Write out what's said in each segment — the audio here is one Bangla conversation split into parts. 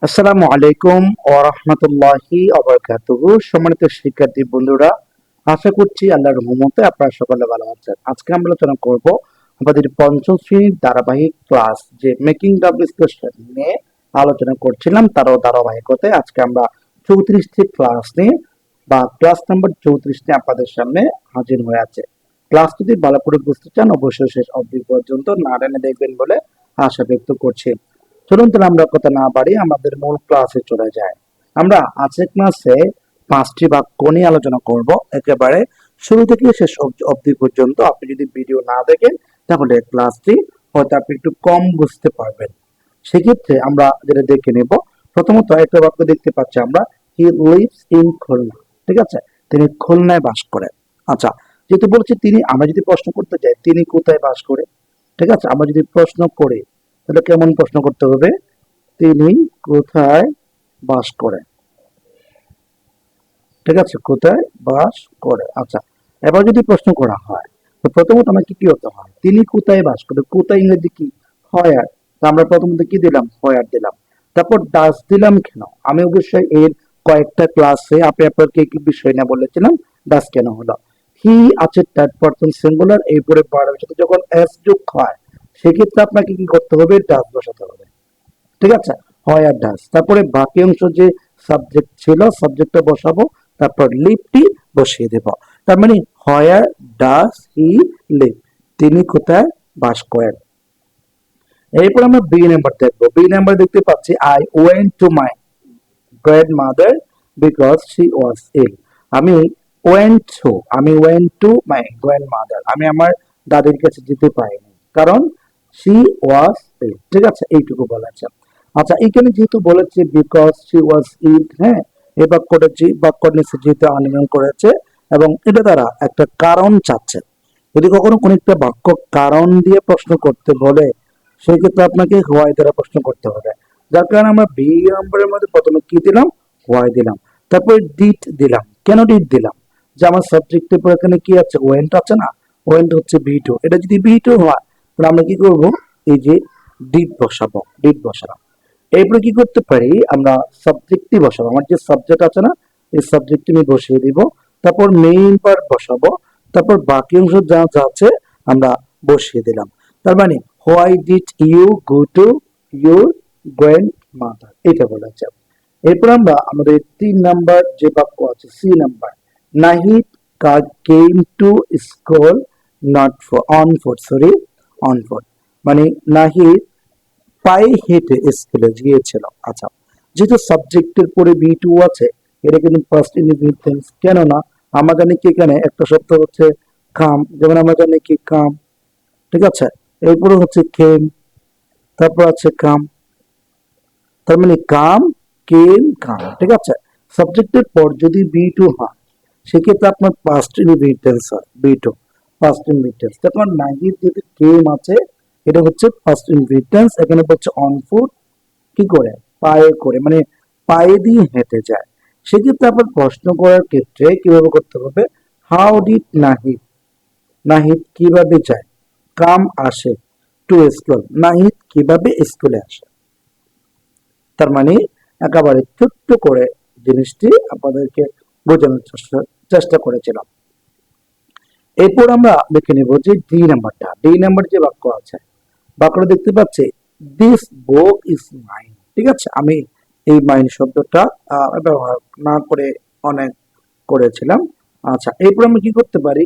আসসালামু আলাইকুম ওয়া রাহমাতুল্লাহি ওয়া বারাকাতুহু। সম্মানিত শিক্ষার্থী বন্ধুরা, আশা করছি আল্লাহর রহমতে আপনারা সকলে ভালো আছেন। আজকে আমরা আলোচনা করব আমাদের পঞ্চম শ্রেণীর ধারাবাহিক ক্লাস যে মেকিং দ্য ডিসকাশন নিয়ে আলোচনা করছিলাম, তারও ধারাবাহিকতায় আজকে আমরা 34টি ক্লাস নিয়ে বা ক্লাস নাম্বার 34 নিয়ে আপনাদের সামনে হাজির হয়ে আছে। ক্লাস যদি ভালো করে বুঝতে চান অবশ্যই শেষ অবধি পর্যন্ত না টেনে দেখবেন বলে আশা ব্যক্ত করছি। চলুন তাহলে আমরা কথা না বাড়িয়ে আমাদের মূল ক্লাসে চলে যাই। আমরা আজকের ক্লাসে 5টি বাক্য নিয়ে আলোচনা করব, একেবারে শুরু থেকে শেষ অবধি পর্যন্ত। আপনি যদি ভিডিও না দেখেন তাহলে ক্লাসটি হয়তো আপনি একটু কম বুঝতে পারবেন। সেক্ষেত্রে আমরা যেটা দেখে নেব, প্রথমত একটা বাক্য দেখতে পাচ্ছি আমরা, হি লিভস ইন খুলনা। ঠিক আছে, তিনি খুলনায় বাস করেন। আচ্ছা, যেহেতু বলছি তিনি, আমরা যদি প্রশ্ন করতে চাই তিনি কোথায় বাস করে, ঠিক আছে, আমরা যদি প্রশ্ন করি তাহলে কেমন প্রশ্ন করতে হবে, তিনি কোথায় বাস করেন। ঠিক আছে, কোথায় বাস করে। আচ্ছা, এবার যদি প্রশ্ন করা হয় তো প্রথমত আমাকে কি হতে হয়, তিনি কোথায় বাস করে, কোথায় ইংরেজি কি, হোয়ার। তো আমরা প্রথমত কি দিলাম, হোয়ার দিলাম। তারপর ডাস দিলাম কেন, আমি অবশ্যই এর কয়েকটা ক্লাসে আপনি আপনাকে কি বিষয় না বলেছিলাম ডাস কেন হলো। হি আছে থার্ড পারসন সিঙ্গুলার, এরপরে ভার্বের সাথে যখন এস যোগ হয় সেক্ষেত্রে আপনাকে কি করতে হবে, ডাস বসাতে হবে। ঠিক আছে, হয় আর ডাস। তারপরে বাকি অংশ যে সাবজেক্ট ছিল সাবজেক্টটা বসাবো, তারপর লিভটি বসিয়ে দেব। তার মানে হোয়ার ডাস হি লিভ, তিনি কোথায় বাস করেন। এরপর আমরা বি নাম্বার দেখবো। বি নাম্বার দেখতে পাচ্ছি, I went to my grand mother because she was ill. আমি went to my grand mother, আমি আমার দাদির কাছে যেতে পারিনি কারণ শি ওয়াজ ইল। ঠিক আছে, এইটুকু বলা আছে। আচ্ছা, এখানে যেহেতু বলেছে বিকজ শি ওয়াজ ইল, হ্যাঁ, এই বাক্যটা নিচে যেহেতু আন্দোলন করেছে এবং এটা দ্বারা একটা কারণ চাচ্ছে। যদি কখনো কোন একটা বাক্য কারণ দিয়ে প্রশ্ন করতে বলে সেক্ষেত্রে আপনাকে হোয়াই দ্বারা প্রশ্ন করতে হবে। যার কারণে আমরা বি নম্বরের মধ্যে প্রথমে কি দিলাম, হোয়াই দিলাম। তারপরে ডিড দিলাম। কেন ডিড দিলাম, যে আমার সাবজেক্টের পর এখানে কি আছে, ওয়েন্ট আছে না, ওয়েন্ট হচ্ছে বি টু, এটা যদি বি টু হয় তাহলে আমরা কি করব, এই যে ডিড বসাবো, ডিড বসালাম। এরপরে কি করতে পারি, আমরা সাবজেক্টই বসাবো, আমার যে সাবজেক্ট আছে না এই সাবজেক্ট আমি বসিয়ে দিব। তারপর মেইন পার্ট বসাবো, তারপর বাকি অংশ যা যা আছে আমরা বসিয়ে দিলাম। তার মানে why did you go to your grand mother, এটা বলেছে। এরপর আমরা আমাদের 3 নাম্বার যে বাক্য আছে, C number, Nahid came to school not for on foot, sorry on foot, মানে নাহিদ পায়ে হেঁটে স্কুলে গিয়েছিল। আচ্ছা, যেহেতু সাবজেক্টের পরে বি টু আছে, এটা কিন্তু ফার্স্ট ইনডিফিনিট টেন্স, কেননা আমরা জানি কি এখানে একটা শব্দ হচ্ছে কাম, যেমন আমরা জানি কি কাম। ঠিক আছে, এরপরে হচ্ছে কেম, তারপর আছে কাম, তার মানে কাম কেম কাম। ঠিক আছে, সাবজেক্টের পর যদি বি টু হয় সেক্ষেত্রে আপনার পাস্ট ইনডিফিনিট টেন্স হয় be to, past indefinite tense. তখন নাহিদ যদি কেম আছে এটা হচ্ছে ফার্স্ট ইনডিফিনিট টেন্স, এখানে হচ্ছে অন ফুট, কি করে, পায়ে করে, মানে পায়ে দিয়ে হেঁটে যায়। সেক্ষেত্রে আপনার প্রশ্ন করার ক্ষেত্রে কিভাবে করতে হবে, হাউ ডিড নাহিদ, নাহিদ কিভাবে যায়, কাম আসে, টু স্কুল, নাহিদ কিভাবে স্কুলে আসে। তার মানে একেবারে ছোট্ট করে জিনিসটি আপনাদেরকে বোঝানোর চেষ্টা করেছিলাম। এরপর আমরা দেখে নেব যে ডি নাম্বারটা, ডি নাম্বার যে বাক্য আছে, বাক্যটা দেখতে পাচ্ছি, দিস বুক ইজ মাইন। ঠিক আছে, আমি এই মাইন শব্দটা ব্যবহার না করে অনেক করেছিলাম। আচ্ছা, এরপর আমি কি করতে পারি,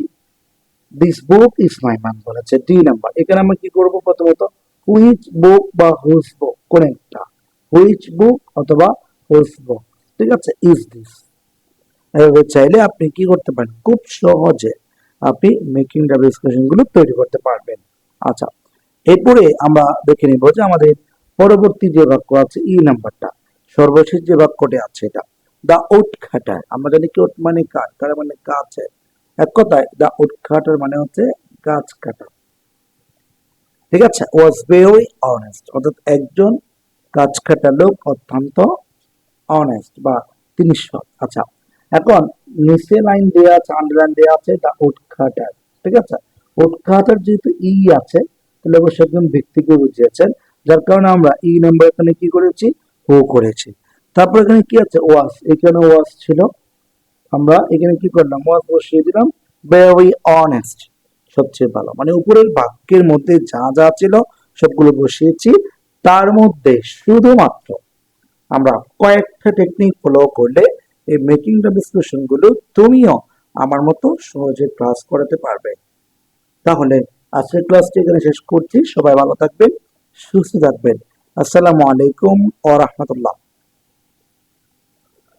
দিস বুক ইজ মাই মান বলেছে, ডি নাম্বার। এখানে আমরা কি করব, প্রথমত হুইচ বুক বা হুইচ বুক, কোন একটা, হুইচ বুক অথবা হুইচ বুক। ঠিক আছে, ইজ দিস। এভাবে চাইলে আপনি কি করতে পারেন, খুব সহজে আপনি মেকিং ডাবল এক্সপ্রেশন গুলো তৈরি করতে পারবেন। আচ্ছা, এরপরে আমরা দেখে নিব যে আমাদের পরবর্তী যে বাক্য আছে ই নাম্বারটা, সর্বশেষ যে বাক্যটি আছে এটা, দা উড কাটার। আমরা জানি কি উড মানে কাঠ, কাটার মানে কাছে, এক কথায় দা উড কাটার মানে হচ্ছে গাছ কাটা। ঠিক আছে, ওয়াজ ভেরি অনেস্ট, অর্থাৎ একজন গাছ কাটা লোক অত্যন্ত অনেস্ট বা তিনি সৎ। আচ্ছা, এখন নিচে লাইন দেওয়া আছে, আন্ডারলাইন দেওয়া আছে দা উড কাটার। ঠিক আছে, উড কাটার যেহেতু ই আছে তাহলে অবশ্যই একজন ব্যক্তিকে বুঝিয়েছেন, যার কারণে আমরা ই নাম্বার এখানে কি করেছি, ও করেছে। তারপর এখানে কি আছে, ওয়াজ, এখানে ওয়াজ ছিল, আমরা এখানে কি করলাম, ওয়াজ বসিয়ে দিলাম, ভেরি অনেস্ট, সবচেয়ে ভালো, মানে উপরের বাক্যের মধ্যে যা যা ছিল সবগুলো বসিয়েছি। তার মধ্যে শুধুমাত্র আমরা কয়েকটা টেকনিক ফলো করলে এই মেকিং দ্য বিশ্লেষণ গুলো তুমিও আমার মতো সহজে ক্লাস করাতে পারবে। তাহলে আজকের ক্লাসটি এখানে শেষ করছি। সবাই ভালো থাকবেন, সুস্থ থাকবেন। আসসালামু আলাইকুম ওয়া রাহমাতুল্লাহ।